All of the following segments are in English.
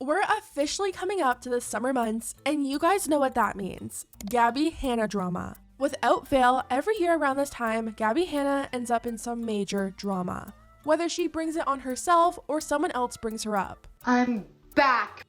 We're officially coming up to the summer months, and you guys know what that means. Gabbie Hanna drama. Without fail, every year around this time, Gabbie Hanna ends up in some major drama. Whether she brings it on herself or someone else brings her up. I'm back.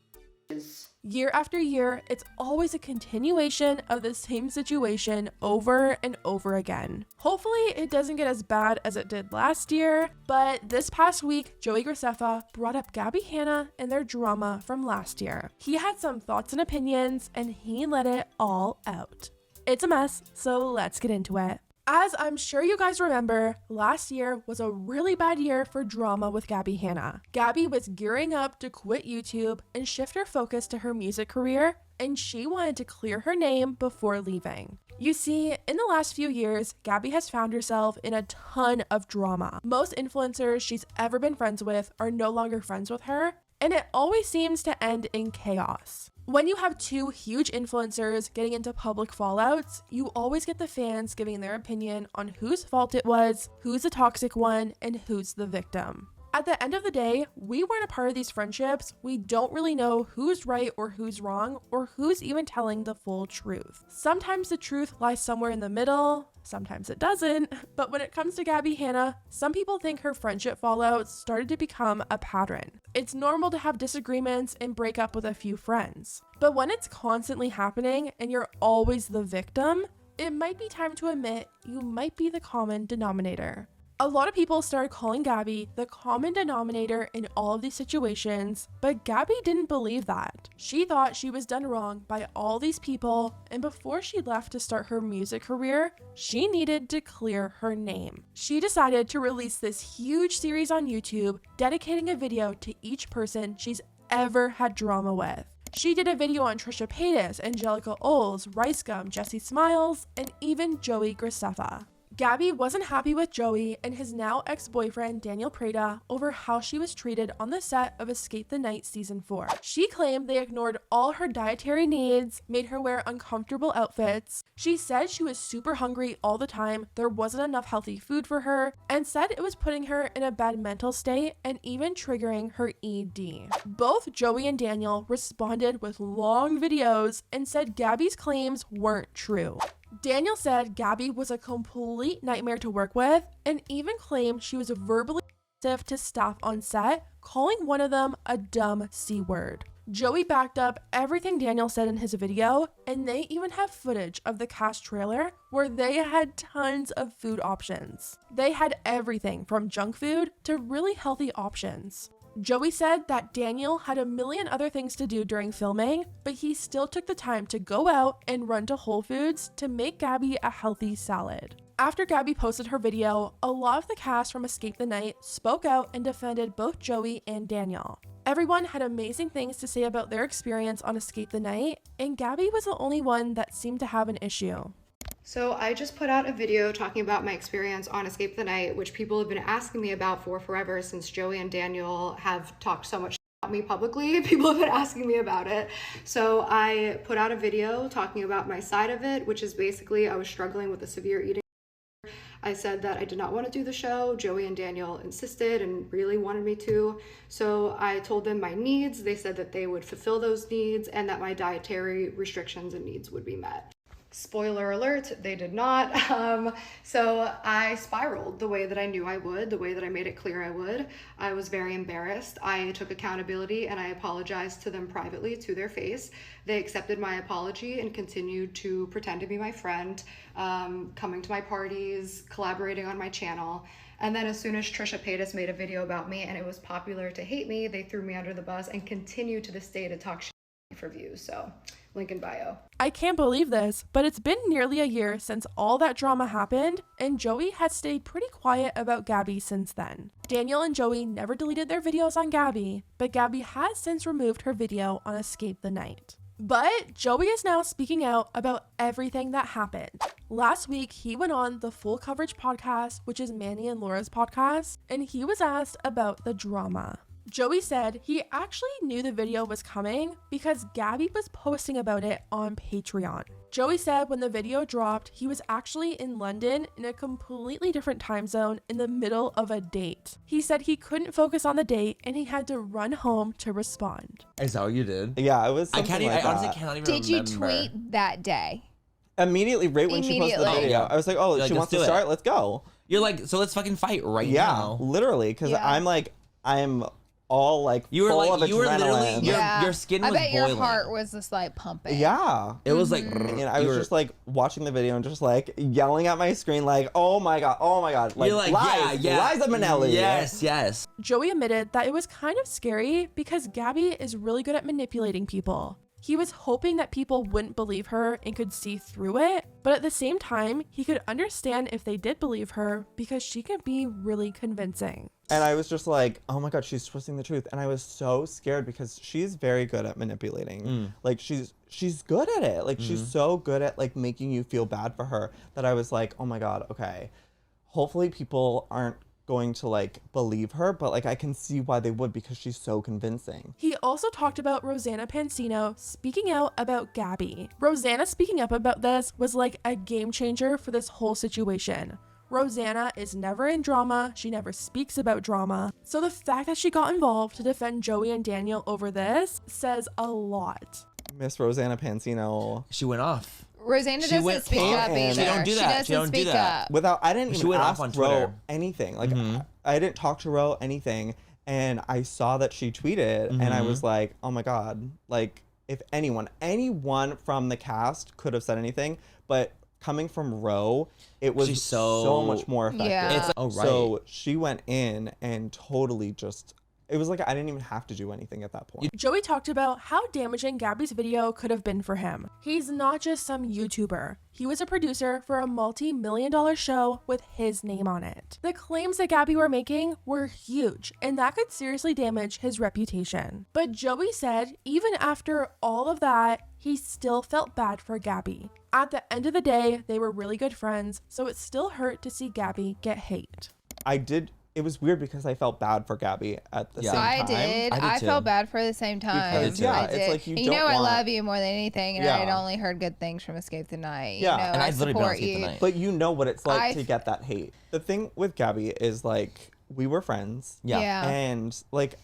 Year after year, it's always a continuation of the same situation over and over again. Hopefully it doesn't get as bad as it did last year, but this past week, Joey Graceffa brought up Gabbie Hanna and their drama from last year. He had some thoughts and opinions, and he let it all out. It's a mess, so let's get into it. As I'm sure you guys remember, last year was a really bad year for drama with Gabbie Hanna. Gabbie was gearing up to quit YouTube and shift her focus to her music career, and she wanted to clear her name before leaving. You see, in the last few years, Gabbie has found herself in a ton of drama. Most influencers she's ever been friends with are no longer friends with her, and it always seems to end in chaos. When you have two huge influencers getting into public fallouts, you always get the fans giving their opinion on whose fault it was, who's the toxic one, and who's the victim. At the end of the day, we weren't a part of these friendships. We don't really know who's right or who's wrong, or who's even telling the full truth. Sometimes the truth lies somewhere in the middle, sometimes it doesn't. But when it comes to Gabbie Hanna, some people think her friendship fallout started to become a pattern. It's normal to have disagreements and break up with a few friends. But when it's constantly happening and you're always the victim, it might be time to admit you might be the common denominator. A lot of people started calling Gabbie the common denominator in all of these situations, but Gabbie didn't believe that. She thought she was done wrong by all these people, and before she left to start her music career, she needed to clear her name. She decided to release this huge series on YouTube, dedicating a video to each person she's ever had drama with. She did a video on Trisha Paytas, Angelica Oles, Rice Gum, Jessie Smiles, and even Joey Graceffa. Gabbie wasn't happy with Joey and his now ex-boyfriend Daniel Prada over how she was treated on the set of Escape the Night season 4. She claimed they ignored all her dietary needs, made her wear uncomfortable outfits. She said she was super hungry all the time, there wasn't enough healthy food for her, and said it was putting her in a bad mental state and even triggering her ED. Both Joey and Daniel responded with long videos and said Gabbie's claims weren't true. Daniel said Gabbie was a complete nightmare to work with and even claimed she was verbally abusive to staff on set, calling one of them a dumb C word. Joey backed up everything Daniel said in his video, and they even have footage of the cast trailer where they had tons of food options. They had everything from junk food to really healthy options. Joey said that Daniel had a million other things to do during filming, but he still took the time to go out and run to Whole Foods to make Gabbie a healthy salad. After Gabbie posted her video, a lot of the cast from Escape the Night spoke out and defended both Joey and Daniel. Everyone had amazing things to say about their experience on Escape the Night, and Gabbie was the only one that seemed to have an issue. So I just put out a video talking about my experience on Escape the Night, which people have been asking me about for forever since Joey and Daniel have talked so much about me publicly. People have been asking me about it. So I put out a video talking about my side of it, which is basically I was struggling with a severe eating disorder. I said that I did not want to do the show. Joey and Daniel insisted and really wanted me to. So I told them my needs. They said that they would fulfill those needs and that my dietary restrictions and needs would be met. Spoiler alert, they did not. So I spiraled the way that I knew I would, the way that I made it clear I would. I was very embarrassed. I took accountability and I apologized to them privately to their face. They accepted my apology and continued to pretend to be my friend, coming to my parties, collaborating on my channel. And then as soon as Trisha Paytas made a video about me and it was popular to hate me, they threw me under the bus and continue to this day to talk shit for views. So link in bio. I can't believe this, but it's been nearly a year since all that drama happened, and Joey has stayed pretty quiet about Gabbie since then. Daniel and Joey never deleted their videos on Gabbie, but Gabbie has since removed her video on Escape the Night. But Joey is now speaking out about everything that happened. Last week, he went on the Full Coverage podcast, which is Manny and Laura's podcast, and he was asked about the drama. Joey said he actually knew the video was coming because Gabbie was posting about it on Patreon. Joey said when the video dropped, he was actually in London in a completely different time zone in the middle of a date. He said he couldn't focus on the date and he had to run home to respond. Is that what you did? Yeah, it was something I honestly cannot even Did remember. you tweet that day? Immediately, right when she posted the Immediately. video. Yeah. I was like, oh, You're like, she let's wants to do it. start? Let's go. You're like, so let's fucking fight right Yeah, now. literally, because Yeah. I'm all like You were full like, of you were literally, adrenaline. your skin I was bet boiling. your heart was just like pumping. Yeah. It was like, And I you was were- just like watching the video and just like yelling at my screen like, oh my god, like, you're like, lies, yeah, Liza Minnelli. Yes. Joey admitted that it was kind of scary because Gabbie is really good at manipulating people. He was hoping that people wouldn't believe her and could see through it, but at the same time, he could understand if they did believe her because she could be really convincing. And I was just like, oh my god, she's twisting the truth. And I was so scared because she's very good at manipulating. Like she's good at it. Like she's so good at like making you feel bad for her that I was like, oh my god, okay. Hopefully people aren't going to like believe her, but like I can see why they would because she's so convincing. He also talked about Rosanna Pansino speaking out about Gabbie. Rosanna speaking up about this was like a game changer for this whole situation. Rosanna is never in drama. She never speaks about drama. So the fact that she got involved to defend Joey and Daniel over this says a lot. Miss Rosanna Pansino. She went off. Rosanna She doesn't went speak off. up either. She don't do that. She doesn't don't do speak that. up. Without, I didn't She even went off ask on Ro Twitter. anything. Like I didn't talk to Ro anything, and I saw that she tweeted, and I was like, oh my god, like if anyone from the cast could have said anything, but coming from Ro, it was She's so so- much more effective. Yeah. It's oh right. So she went in and totally just. It was like I didn't even have to do anything at that point. Joey talked about how damaging Gabbie's video could have been for him. He's not just some YouTuber. He was a producer for a multi-million-dollar show with his name on it. The claims that Gabbie were making were huge, and that could seriously damage his reputation. But Joey said even after all of that, he still felt bad for Gabbie. At the end of the day, they were really good friends, so it still hurt to see Gabbie get hate. It was weird because I felt bad for Gabbie at the Yeah. same time. I did. I did I too. felt bad for the same time. Because, yeah, I it's did. like you And don't know I want- love you more than anything, and Yeah. I'd only heard good things from Escape the Night. Yeah. You know, And I I'd literally been on support Escape the you. Night. But you know what it's like I- to get that hate. The thing with Gabbie is like we were friends. Yeah. And like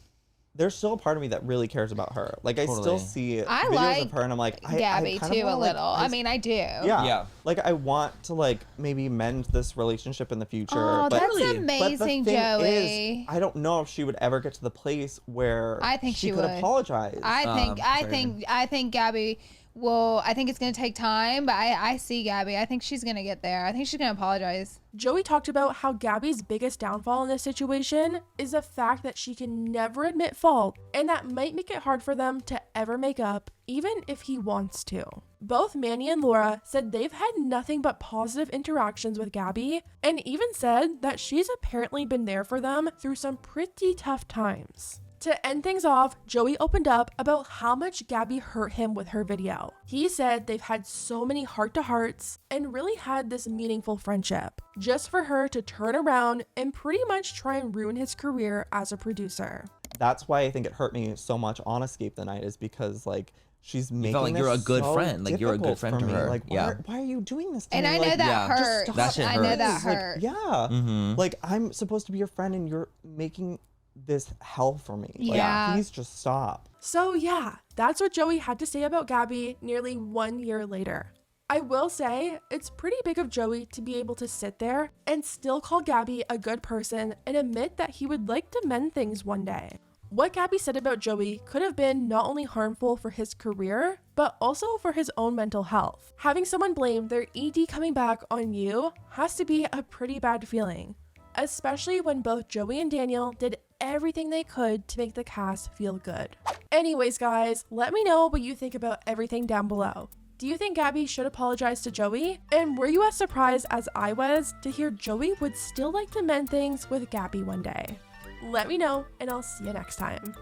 there's still a part of me that really cares about her. Like I still Totally. see I videos like of her and I'm like, I Gabby kinda too a wanna, like, little. I mean, I do. yeah. Yeah. Like I want to like maybe mend this relationship in the future. Oh, but, that's Really? but the amazing, thing Joey. is, I don't know if she would ever get to the place where I think she could would. apologize. I think Gabby will. I think it's gonna take time, but I see Gabby. I think she's gonna get there. I think she's gonna apologize. Joey talked about how Gabbie's biggest downfall in this situation is the fact that she can never admit fault, and that might make it hard for them to ever make up, even if he wants to. Both Manny and Laura said they've had nothing but positive interactions with Gabbie, and even said that she's apparently been there for them through some pretty tough times. To end things off, Joey opened up about how much Gabbie hurt him with her video. He said they've had so many heart-to-hearts and really had this meaningful friendship, just for her to turn around and pretty much try and ruin his career as a producer. That's why I think it hurt me so much on Escape the Night is because like she's making felt like this you're a good so friend. Like, you're a good difficult friend for to me. her. Like Yeah. why are you doing this to And me? I know Like, that yeah, just hurt. stop. That shit I know that hurts. Like, hurt. yeah. Like I'm supposed to be your friend and you're making this hell for me. Like, Yeah. please just stop. So yeah, that's what Joey had to say about Gabbie nearly 1 year later. I will say, it's pretty big of Joey to be able to sit there and still call Gabbie a good person and admit that he would like to mend things one day. What Gabbie said about Joey could have been not only harmful for his career, but also for his own mental health. Having someone blame their ED coming back on you has to be a pretty bad feeling, especially when both Joey and Daniel did everything they could to make the cast feel good. Anyways, guys, let me know what you think about everything down below. Do you think Gabbie should apologize to Joey? And were you as surprised as I was to hear Joey would still like to mend things with Gabbie one day? Let me know, and I'll see you next time.